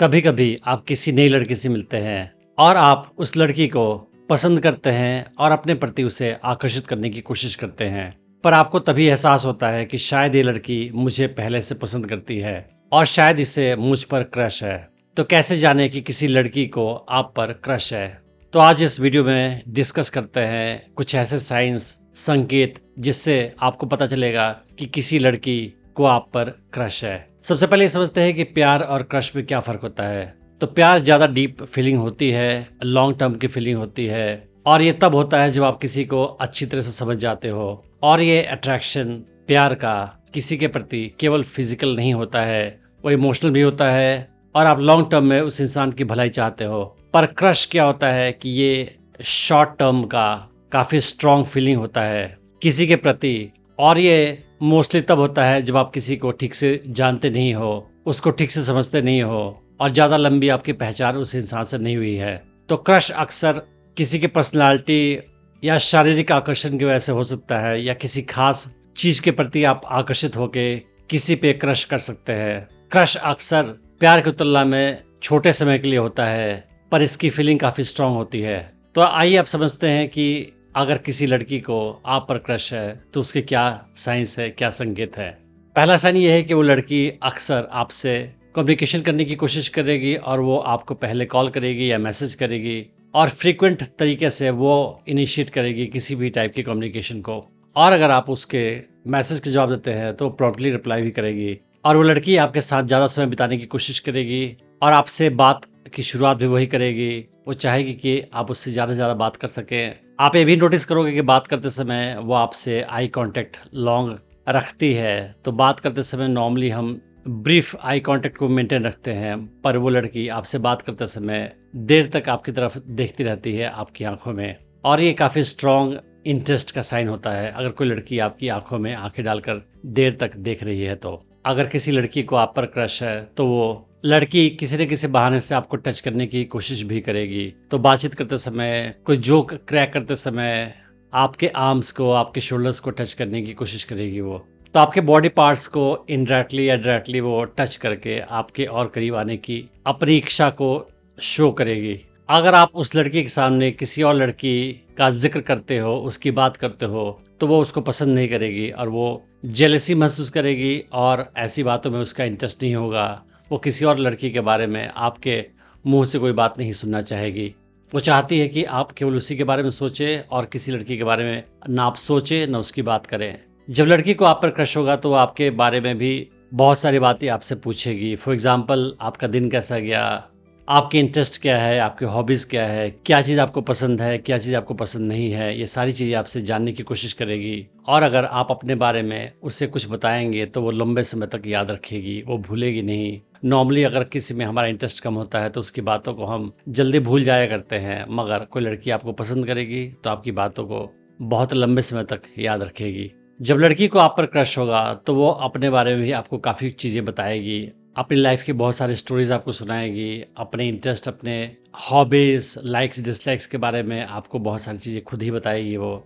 कभी कभी आप किसी नई लड़की से मिलते हैं और आप उस लड़की को पसंद करते हैं और अपने प्रति उसे आकर्षित करने की कोशिश करते हैं। पर आपको तभी एहसास होता है कि शायद ये लड़की मुझे पहले से पसंद करती है और शायद इसे मुझ पर क्रश है। तो कैसे जाने कि किसी लड़की को आप पर क्रश है? तो आज इस वीडियो में डिस्कस करते हैं कुछ ऐसे साइंस, संकेत जिससे आपको पता चलेगा कि किसी लड़की को आप पर क्रश है। सबसे पहले समझते हैं कि प्यार और क्रश में क्या फ़र्क होता है। तो प्यार ज़्यादा डीप फीलिंग होती है, लॉन्ग टर्म की फीलिंग होती है और ये तब होता है जब आप किसी को अच्छी तरह से समझ जाते हो। और ये अट्रैक्शन प्यार का किसी के प्रति केवल फिजिकल नहीं होता है, वो इमोशनल भी होता है और आप लॉन्ग टर्म में उस इंसान की भलाई चाहते हो। पर क्रश क्या होता है कि ये शॉर्ट टर्म का काफ़ी स्ट्रॉन्ग फीलिंग होता है किसी के प्रति और ये मोस्टली तब होता है जब आप किसी को ठीक से जानते नहीं हो, उसको ठीक से समझते नहीं हो और ज़्यादा लंबी आपकी पहचान उस इंसान से नहीं हुई है। तो क्रश अक्सर किसी की पर्सनालिटी या शारीरिक आकर्षण की वजह से हो सकता है या किसी खास चीज़ के प्रति आप आकर्षित होके किसी पे क्रश कर सकते हैं। क्रश अक्सर प्यार की तुलना में छोटे समय के लिए होता है पर इसकी फीलिंग काफ़ी स्ट्रांग होती है। तो आइए आप समझते हैं कि अगर किसी लड़की को आप पर क्रश है तो उसके क्या साइंस है, क्या संकेत है। पहला साइन ये है कि वो लड़की अक्सर आपसे कम्युनिकेशन करने की कोशिश करेगी और वो आपको पहले कॉल करेगी या मैसेज करेगी और फ्रीक्वेंट तरीके से वो इनिशिएट करेगी किसी भी टाइप की कम्युनिकेशन को। और अगर आप उसके मैसेज के जवाब देते हैं तो प्रॉम्प्टली रिप्लाई भी करेगी और वो लड़की आपके साथ ज़्यादा समय बिताने की कोशिश करेगी और आपसे बात की शुरुआत भी वही करेगी। वो चाहेगी कि आप उससे ज़्यादा से ज़्यादा बात कर सकें। आप ये भी नोटिस करोगे कि बात करते समय वो आपसे आई कांटेक्ट लॉन्ग रखती है। तो बात करते समय नॉर्मली हम ब्रीफ आई कांटेक्ट को मेंटेन रखते हैं पर वो लड़की आपसे बात करते समय देर तक आपकी तरफ देखती रहती है आपकी आंखों में और ये काफ़ी स्ट्रॉन्ग इंटरेस्ट का साइन होता है अगर कोई लड़की आपकी आंखों में आंखें डालकर देर तक देख रही है। तो अगर किसी लड़की को आप पर क्रश है तो वो लड़की किसी न किसी बहाने से आपको टच करने की कोशिश भी करेगी। तो बातचीत करते समय, कोई जोक क्रैक करते समय आपके आर्म्स को, आपके शोल्डर्स को टच करने की कोशिश करेगी वो। तो आपके बॉडी पार्ट्स को इनडायरेक्टली या डायरेक्टली वो टच करके आपके और करीब आने की अपनी इच्छा को शो करेगी। अगर आप उस लड़की के सामने किसी और लड़की का जिक्र करते हो, उसकी बात करते हो तो वो उसको पसंद नहीं करेगी और वो जेलसी महसूस करेगी और ऐसी बातों में उसका इंटरेस्ट नहीं होगा। वो किसी और लड़की के बारे में आपके मुंह से कोई बात नहीं सुनना चाहेगी। वो चाहती है कि आप केवल उसी के बारे में सोचें और किसी लड़की के बारे में ना आप सोचें ना उसकी बात करें। जब लड़की को आप पर क्रश होगा तो वो आपके बारे में भी बहुत सारी बातें आपसे पूछेगी। फॉर एग्जाम्पल, आपका दिन कैसा गया, आपके इंटरेस्ट क्या है, आपके हॉबीज़ क्या है, क्या चीज़ आपको पसंद है, क्या चीज़ आपको पसंद नहीं है, ये सारी चीज़ें आपसे जानने की कोशिश करेगी। और अगर आप अपने बारे में उससे कुछ बताएंगे तो वो लंबे समय तक याद रखेगी, वो भूलेगी नहीं। नॉर्मली अगर किसी में हमारा इंटरेस्ट कम होता है तो उसकी बातों को हम जल्दी भूल जाया करते हैं, मगर कोई लड़की आपको पसंद करेगी तो आपकी बातों को बहुत लंबे समय तक याद रखेगी। जब लड़की को आप पर क्रश होगा तो वो अपने बारे में भी आपको काफ़ी चीज़ें बताएगी, अपनी लाइफ की बहुत सारी स्टोरीज आपको सुनाएगी, अपने इंटरेस्ट, अपने हॉबीज़, लाइक्स डिसलाइक्स के बारे में आपको बहुत सारी चीज़ें खुद ही बताएगी वो,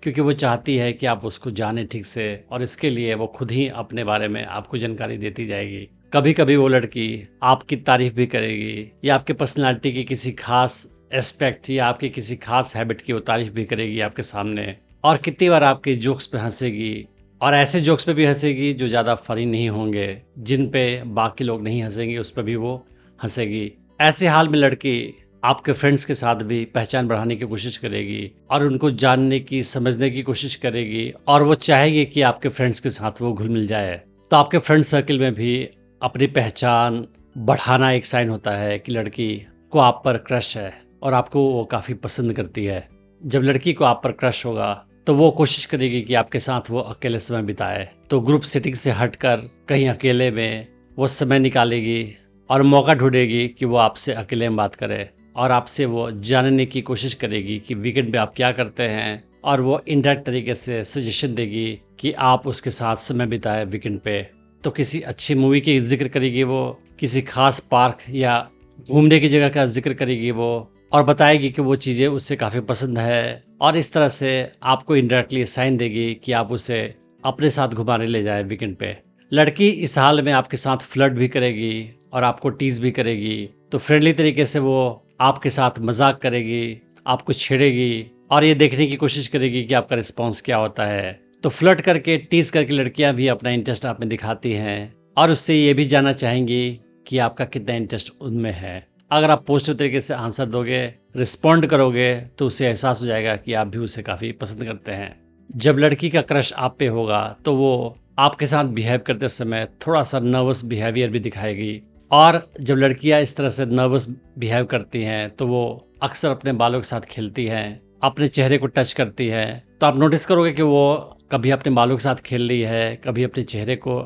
क्योंकि वो चाहती है कि आप उसको जानें ठीक से और इसके लिए वो खुद ही अपने बारे में आपको जानकारी देती जाएगी। कभी कभी वो लड़की आपकी तारीफ भी करेगी या आपके पर्सनालिटी की किसी खास एस्पेक्ट या आपकी किसी खास हैबिट की वो तारीफ भी करेगी आपके सामने। और कितनी बार आपके जोक्स पे हंसेगी और ऐसे जोक्स पे भी हंसेगी जो ज़्यादा फनी नहीं होंगे, जिन पे बाकी लोग नहीं हंसेंगे उस पर भी वो हंसेगी। ऐसे हाल में लड़की आपके फ्रेंड्स के साथ भी पहचान बढ़ाने की कोशिश करेगी और उनको जानने की, समझने की कोशिश करेगी और वो चाहेगी कि आपके फ्रेंड्स के साथ वो घुल मिल जाए। तो आपके फ्रेंड सर्कल में भी अपनी पहचान बढ़ाना एक साइन होता है कि लड़की को आप पर क्रश है और आपको वो काफ़ी पसंद करती है। जब लड़की को आप पर क्रश होगा तो वो कोशिश करेगी कि आपके साथ वो अकेले समय बिताए। तो ग्रुप सेटिंग से हटकर कहीं अकेले में वो समय निकालेगी और मौका ढूंढेगी कि वो आपसे अकेले में बात करे और आपसे वो जानने की कोशिश करेगी कि वीकेंड पे आप क्या करते हैं और वो इनडायरेक्ट तरीके से सजेशन देगी कि आप उसके साथ समय बिताए वीकेंड पे। तो किसी अच्छी मूवी की जिक्र करेगी वो, किसी खास पार्क या घूमने की जगह का जिक्र करेगी वो और बताएगी कि वो चीज़ें उससे काफ़ी पसंद है और इस तरह से आपको इनडायरेक्टली साइन देगी कि आप उसे अपने साथ घुमाने ले जाएं वीकेंड पे। लड़की इस हाल में आपके साथ फ्लर्ट भी करेगी और आपको टीज भी करेगी, तो फ्रेंडली तरीके से वो आपके साथ मजाक करेगी, आपको छेड़ेगी और ये देखने की कोशिश करेगी कि आपका रिस्पॉन्स क्या होता है। तो फ्लर्ट करके, टीज करके लड़कियां भी अपना इंटरेस्ट आप में दिखाती हैं और उससे ये भी जानना चाहेंगी कि आपका कितना इंटरेस्ट उनमें है। अगर आप पॉजिटिव तरीके से आंसर दोगे, रिस्पॉन्ड करोगे, तो उसे एहसास हो जाएगा कि आप भी उसे काफ़ी पसंद करते हैं। जब लड़की का क्रश आप पे होगा तो वो आपके साथ बिहेव करते समय थोड़ा सा नर्वस बिहेवियर भी दिखाएगी, और जब लड़कियां इस तरह से नर्वस बिहेव करती हैं तो वो अक्सर अपने बालों के साथ खेलती हैं, अपने चेहरे को टच करती है। तो आप नोटिस करोगे कि वो कभी अपने बालों के साथ खेल रही है, कभी अपने चेहरे को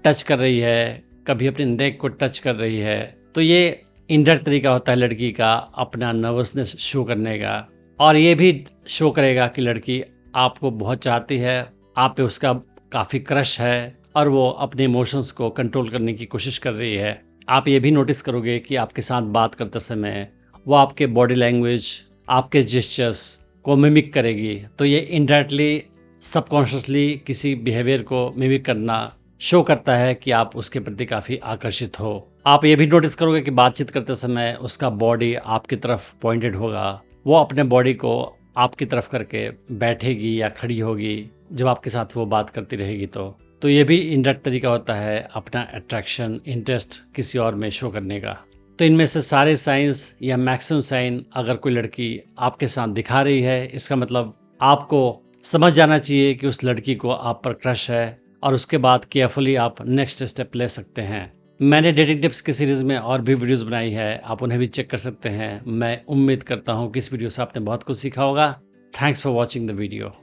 टच कर रही है, कभी अपने नेक को टच कर रही है। तो ये इनडायरेक्ट तरीका होता है लड़की का अपना नर्वसनेस शो करने का, और ये भी शो करेगा कि लड़की आपको बहुत चाहती है, आप पे उसका काफ़ी क्रश है और वो अपने इमोशंस को कंट्रोल करने की कोशिश कर रही है। आप ये भी नोटिस करोगे कि आपके साथ बात करते समय वो आपके बॉडी लैंग्वेज, आपके जेस्चर्स को मिमिक करेगी। तो ये इनडायरेक्टली, सबकॉन्शियसली किसी बिहेवियर को मिमिक करना शो करता है कि आप उसके प्रति काफ़ी आकर्षित हो। आप ये भी नोटिस करोगे कि बातचीत करते समय उसका बॉडी आपकी तरफ पॉइंटेड होगा, वो अपने बॉडी को आपकी तरफ करके बैठेगी या खड़ी होगी जब आपके साथ वो बात करती रहेगी। तो ये भी इनडायरेक्ट तरीका होता है अपना अट्रैक्शन, इंटरेस्ट किसी और में शो करने का। तो इनमें से सारे साइंस या मैक्सिमम साइन अगर कोई लड़की आपके साथ दिखा रही है, इसका मतलब आपको समझ जाना चाहिए कि उस लड़की को आप पर क्रश है, और उसके बाद केयरफुली आप नेक्स्ट स्टेप ले सकते हैं। मैंने डेटिंग टिप्स की सीरीज़ में और भी वीडियोस बनाई है, आप उन्हें भी चेक कर सकते हैं। मैं उम्मीद करता हूँ कि इस वीडियो से आपने बहुत कुछ सीखा होगा। Thanks for watching the video.